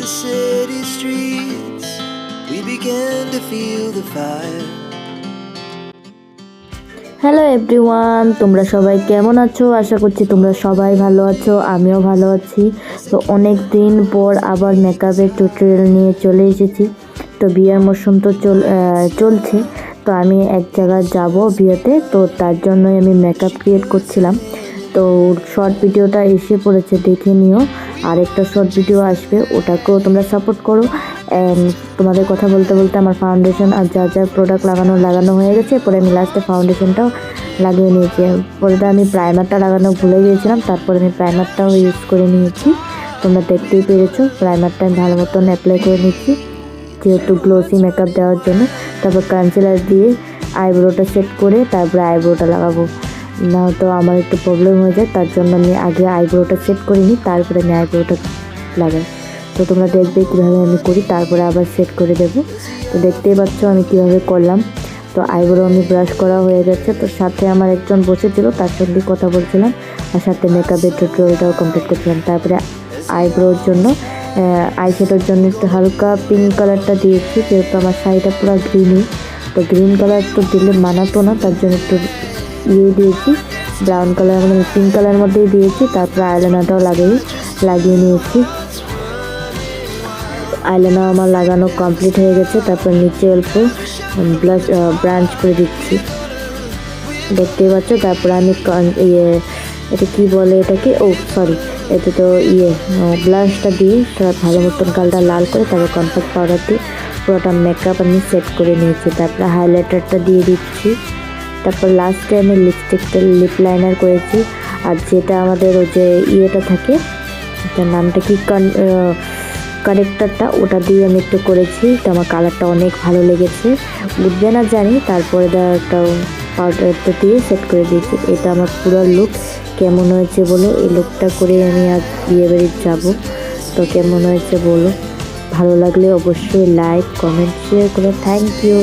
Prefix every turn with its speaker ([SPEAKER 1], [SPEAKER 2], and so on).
[SPEAKER 1] the city streets, we began to feel the fire.
[SPEAKER 2] Hello everyone, তোমরা সবাই কেমন আছো? আশা করছি তোমরা সবাই ভালো আছো, আমিও ভালো আছি। তো অনেক দিন পর আবার মেকআপের টিউটোরিয়াল নিয়ে চলে এসেছি। তো বিয়ের মরশুম তো চলছে, তো আমি এক জায়গায় যাব বিয়েতে, তো তার জন্যই আমি মেকআপ ক্রিয়েট করছিলাম। তো শর্ট ভিডিওটা এসে পড়েছে, দেখে নিও। আর একটা শর্ট ভিডিও আসবে, ওটাকেও তোমরা সাপোর্ট করো। অ্যান্ড তোমাদের কথা বলতে বলতে আমার ফাউন্ডেশন আর যা যা প্রোডাক্ট লাগানো হয়ে গেছে। পরে আমি লাস্টে ফাউন্ডেশনটাও লাগিয়ে নিয়েছি। পরে আমি প্রাইমারটা লাগানো ভুলে গিয়েছিলাম, তারপরে আমি প্রাইমারটাও ইউজ করে নিয়েছি। তোমরা দেখতেই পেরেছো, প্রাইমারটা আমি ভালো মতন অ্যাপ্লাই করে নিচ্ছি যেহেতু গ্লোসি মেকআপ দেওয়ার জন্য। তারপর কনসিলার দিয়ে আইব্রোটা সেট করে তারপরে আইব্রোটা লাগাবো, না তো আমার একটু প্রবলেম হয়ে যায়। তার জন্য আমি আগে আইব্রোটা সেট করে নিই, তারপরে আমি আইব্রোটা লাগাই। তো তোমরা দেখবে কীভাবে আমি করি, তারপরে আবার সেট করে দেবো। তো দেখতেই পাচ্ছ আমি কীভাবে করলাম। তো আইব্রো আমি ব্রাশ করা হয়ে গেছে। তো সাথে আমার একজন বসেছিল, তার সঙ্গে কথা বলছিলাম, আর সাথে মেকআপের টিউটোরিয়ালটাও কমপ্লিট করছিলাম। তারপরে আইব্রোর জন্য আইশ্যাডোর জন্য একটু হালকা পিঙ্ক কালারটা দিয়েছি, যেহেতু আমার শাড়িটা পুরো গ্রিনই। তো গ্রিন কালার তো দিলে মানাতো না, তার জন্য একটু দিয়েছি ব্রাউন কালার, মানে পিঙ্ক কালারের মধ্যেই দিয়েছি। তারপরে আইলাইনারটাও লাগিয়ে নিয়েছি। আইলাইনার আমার লাগানো কমপ্লিট হয়ে গেছে। তারপর নিচে অল্প ব্রাঞ্চ করে দিচ্ছি, দেখতেই পাচ্ছ। তারপর আমি এটা কি বলে এটাকে, সরি, এটা তো ব্লাশটা দিয়ে ভালো মতন গালটা লাল করে তারপর কম্প্যাক্ট পাউডার দিয়ে পুরোটা মেকআপ আমি সেট করে নিয়েছি। তারপরে হাইলাইটারটা দিয়ে দিচ্ছি। তারপর লাস্টে আমি লিপ লাইনার করেছি। আর যেটা আমাদের ওই যে ইয়েটা থাকে, এটার নামটা কি, কারেক্টারটা, ওটা দিয়ে আমি একটু করেছি। তো আমার কালারটা অনেক ভালো লেগেছে, উঠবে না জানি। তারপরে একটা পাউডারটা দিয়ে সেট করে দিয়েছি। এটা আমার পুরো লুক। কেমন হয়েছে বলো? এই লুকটা করে আমি আজ বিয়ে বাড়ি যাবো। তো কেমন হয়েছে বলো? ভালো লাগলে অবশ্যই লাইক, কমেন্ট, শেয়ার করো। Thank you.